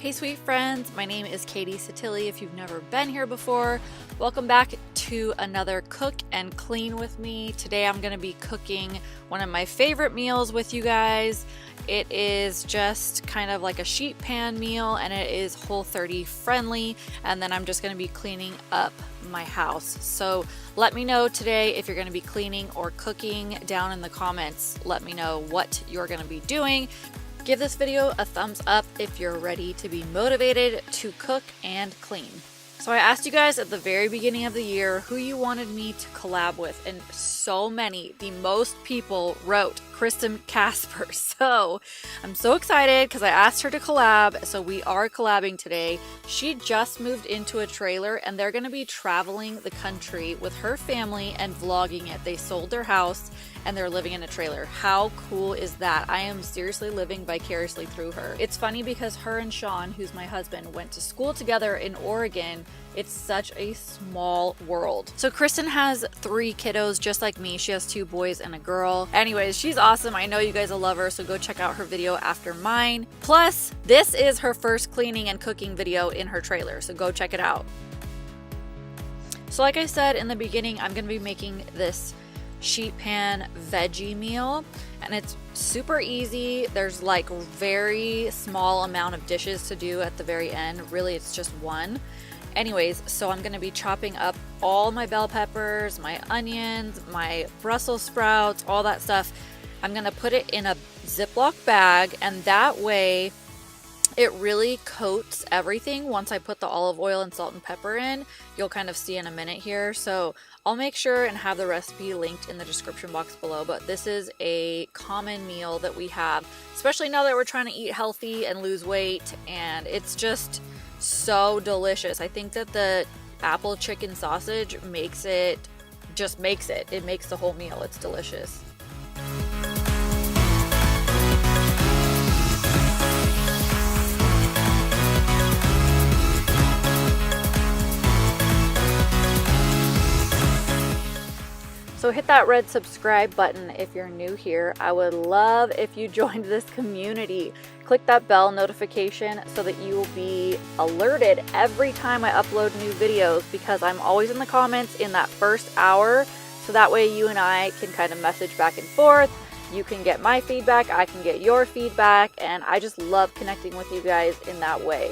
Hey sweet friends, my name is Katie Satilli. If you've never been here before, welcome back to another Cook and Clean with me. Today I'm going to be cooking one of my favorite meals with you guys. It is just kind of like a sheet pan meal and it is Whole30 friendly, and then I'm just going to be cleaning up my house. So let me know today if you're going to be cleaning or cooking. Down in the comments, let me know what you're going to be doing. Give this video a thumbs up if you're ready to be motivated to cook and clean. So I asked you guys at the very beginning of the year who you wanted me to collab with, and so many, the most people wrote Kristen Casper. So I'm so excited because I asked her to collab, so we are collabing today. She just moved into a trailer and they're going to be traveling the country with her family and vlogging it. They sold their house and they're living in a trailer. How cool is that? I am seriously living vicariously through her. It's funny because her and Sean, who's my husband, went to school together in Oregon. It's such a small world. So Kristen has 3 kiddos just like me. She has 2 boys and a girl. Anyways, she's awesome. I know you guys will love her, so go check out her video after mine. Plus, this is her first cleaning and cooking video in her trailer, so go check it out. So like I said in the beginning, I'm gonna be making this sheet pan veggie meal, and it's super easy. There's like very small amount of dishes to do at the very end. Really, it's just one. Anyways, so I'm gonna be chopping up all my bell peppers, my onions, my Brussels sprouts, all that stuff. I'm gonna put it in a Ziploc bag, and that way it really coats everything. Once I put the olive oil and salt and pepper in, you'll kind of see in a minute here. So I'll make sure and have the recipe linked in the description box below, but this is a common meal that we have, especially now that we're trying to eat healthy and lose weight, and it's just so delicious. I think that the apple chicken sausage makes it makes the whole meal. It's delicious. So hit that red subscribe button if you're new here. I would love if you joined this community. Click that bell notification so that you will be alerted every time I upload new videos, because I'm always in the comments in that first hour. So that way you and I can kind of message back and forth. You can get my feedback, I can get your feedback, and I just love connecting with you guys in that way.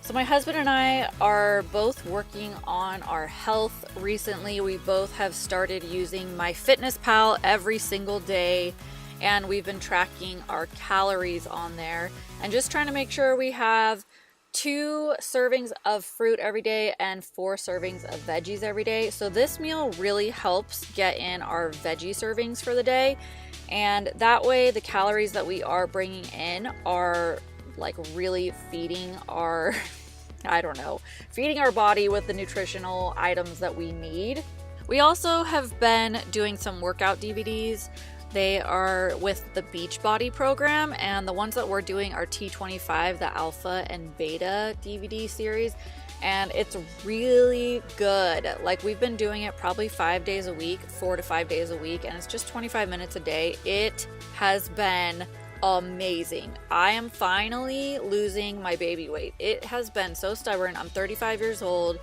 So my husband and I are both working on our health recently. We both have started using MyFitnessPal every single day, and we've been tracking our calories on there and just trying to make sure we have 2 servings of fruit every day and 4 servings of veggies every day. So this meal really helps get in our veggie servings for the day, and that way the calories that we are bringing in are like really feeding our feeding our body with the nutritional items that we need. We also have been doing some workout DVDs. They are with the Beachbody program, and the ones that we're doing are T25, the Alpha and Beta DVD series, and it's really good. Like, we've been doing it probably 5 days a week, 4 to 5 days a week, and it's just 25 minutes a day. It has been amazing. I am finally losing my baby weight. It has been so stubborn. I'm 35 years old.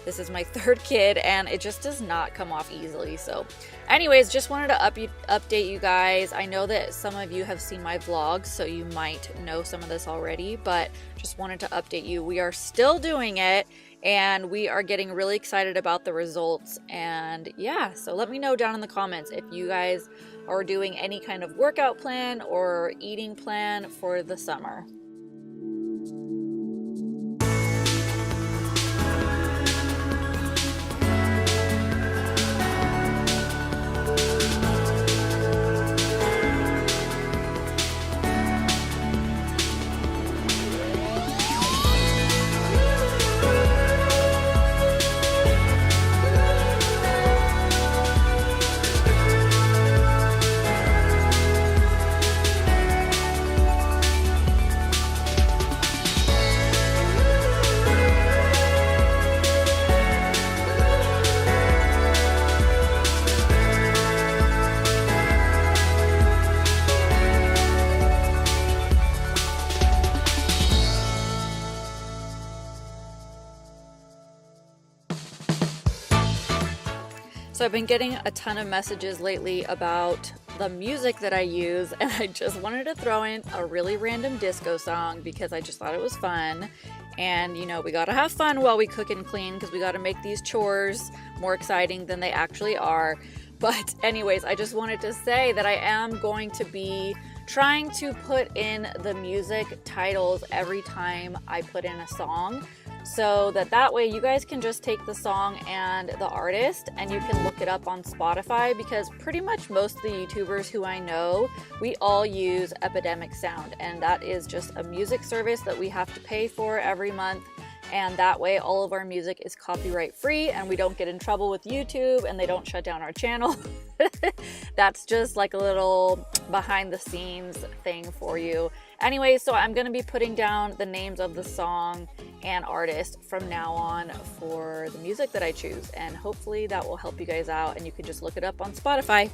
This is my 3rd kid, and it just does not come off easily. So anyways, just wanted to update you guys. I know that some of you have seen my vlogs, so you might know some of this already, but just wanted to update you. We are still doing it, and we are getting really excited about the results. And yeah, so let me know down in the comments if you guys are doing any kind of workout plan or eating plan for the summer. So I've been getting a ton of messages lately about the music that I use, and I just wanted to throw in a really random disco song because I just thought it was fun. And you know, we gotta have fun while we cook and clean because we gotta make these chores more exciting than they actually are. But anyways, I just wanted to say that I am going to be trying to put in the music titles every time I put in a song, so that way you guys can just take the song and the artist and you can look it up on Spotify, because pretty much most of the YouTubers who I know, we all use Epidemic Sound, and that is just a music service that we have to pay for every month. And that way all of our music is copyright free and we don't get in trouble with YouTube and they don't shut down our channel. That's just like a little behind the scenes thing for you. Anyway, so I'm going to be putting down the names of the song and artist from now on for the music that I choose, and hopefully that will help you guys out and you can just look it up on Spotify.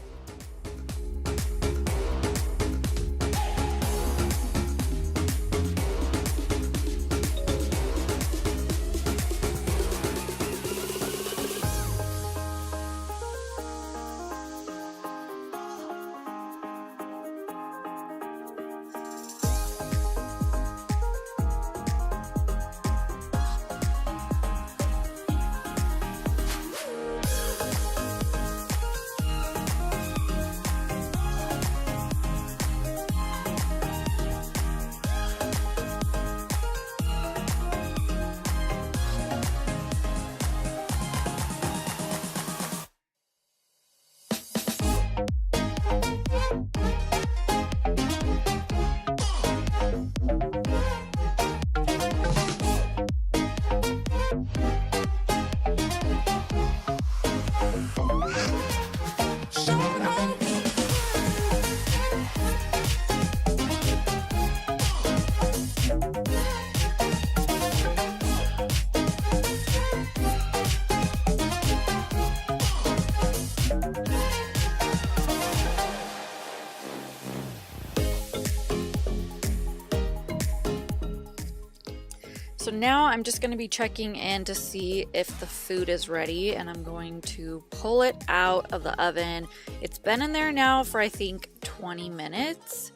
So now I'm just going to be checking in to see if the food is ready, and I'm going to pull it out of the oven. It's been in there now for I think 20 minutes,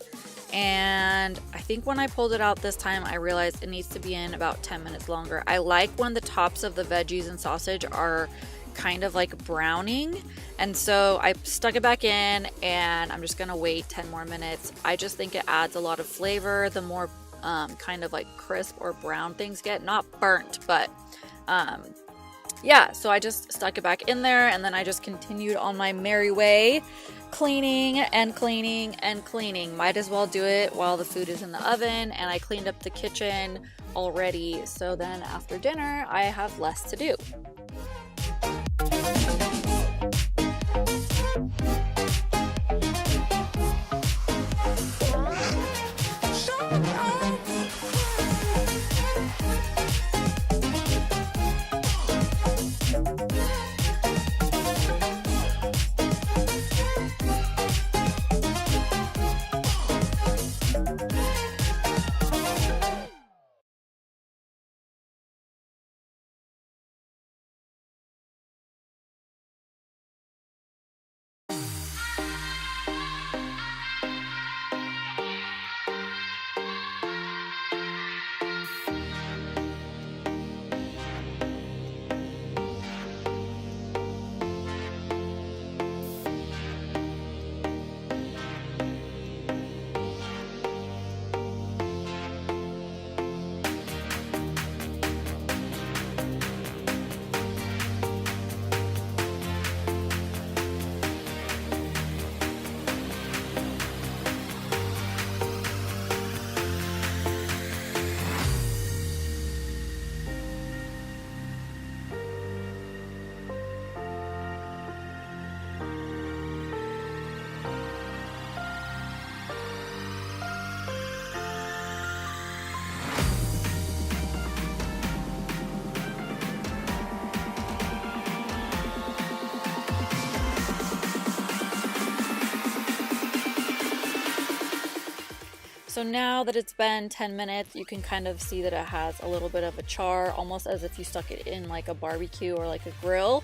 and I think when I pulled it out this time I realized it needs to be in about 10 minutes longer. I like when the tops of the veggies and sausage are kind of like browning, and so I stuck it back in and I'm just gonna wait 10 more minutes. I just think it adds a lot of flavor the more kind of like crisp or brown things get, not burnt, but yeah, so I just stuck it back in there and then I just continued on my merry way, cleaning and cleaning and cleaning. Might as well do it while the food is in the oven, and I cleaned up the kitchen already, so then after dinner I have less to do. So now that it's been 10 minutes, you can kind of see that it has a little bit of a char, almost as if you stuck it in like a barbecue or like a grill.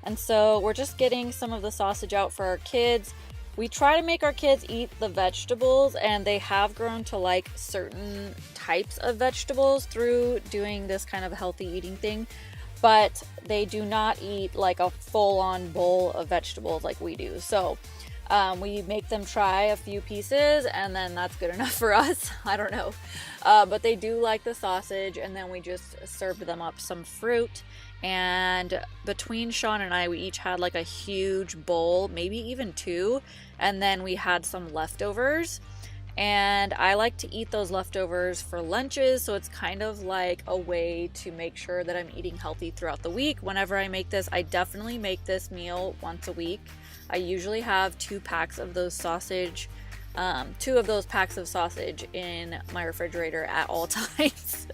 And so we're just getting some of the sausage out for our kids. We try to make our kids eat the vegetables, and they have grown to like certain types of vegetables through doing this kind of healthy eating thing, but they do not eat like a full-on bowl of vegetables like we do. So we make them try a few pieces, and then that's good enough for us. I don't know. But they do like the sausage, and then we just serve them up some fruit. And between Sean and I, we each had like a huge bowl, maybe even two, and then we had some leftovers. And I like to eat those leftovers for lunches, so it's kind of like a way to make sure that I'm eating healthy throughout the week. Whenever I make this, I definitely make this meal once a week. I usually have 2 packs of those sausage, 2 of those packs of sausage in my refrigerator at all times.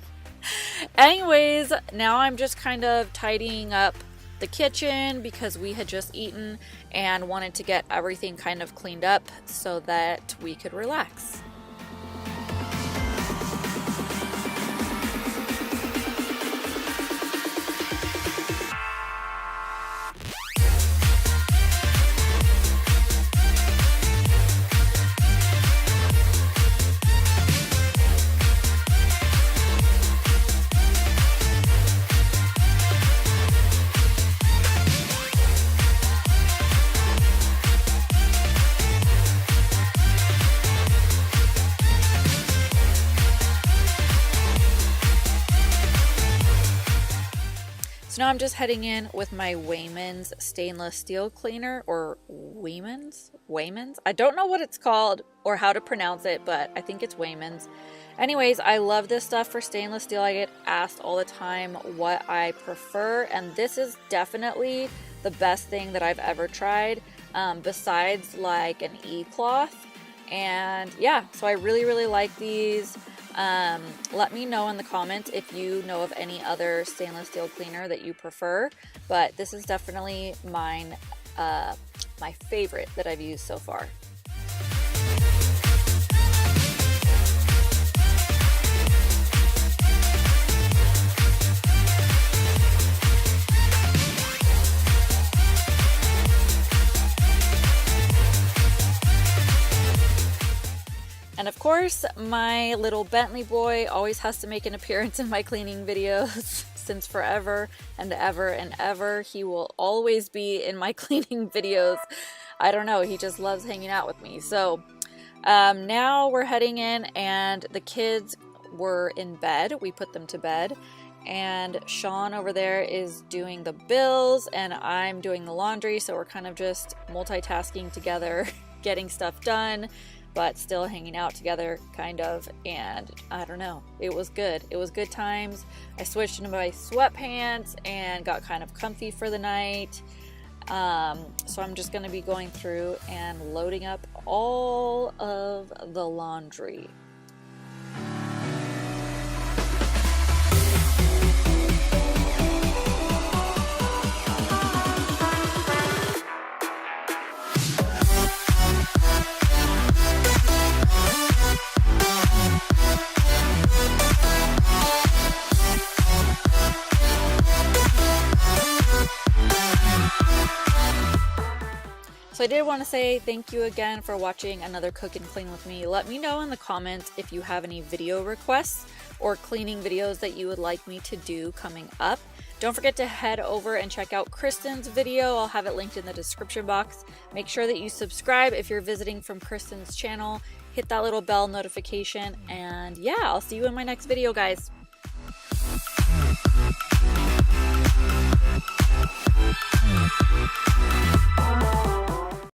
Anyways, now I'm just kind of tidying up the kitchen because we had just eaten and wanted to get everything kind of cleaned up so that we could relax. So now I'm just heading in with my Wayman's stainless steel cleaner, or Wayman's? I don't know what it's called or how to pronounce it, but I think it's Wayman's. Anyways, I love this stuff for stainless steel. I get asked all the time what I prefer, and this is definitely the best thing that I've ever tried, besides like an e-cloth. And yeah, so I really like these. Let me know in the comments if you know of any other stainless steel cleaner that you prefer, but this is definitely mine, my favorite that I've used so far. And of course, my little Bentley boy always has to make an appearance in my cleaning videos since forever and ever and ever. He will always be in my cleaning videos. I don't know, he just loves hanging out with me. So now we're heading in, and the kids were in bed. We put them to bed. And Sean over there is doing the bills, and I'm doing the laundry. So we're kind of just multitasking together, getting stuff done, but still hanging out together, kind of. And I don't know, it was good. It was good times. I switched into my sweatpants and got kind of comfy for the night. So I'm just gonna be going through and loading up all of the laundry. So I did want to say thank you again for watching another Cook and Clean with me. Let me know in the comments if you have any video requests or cleaning videos that you would like me to do coming up. Don't forget to head over and check out Kristen's video. I'll have it linked in the description box. Make sure that you subscribe if you're visiting from Kristen's channel. Hit that little bell notification, and yeah, I'll see you in my next video, guys.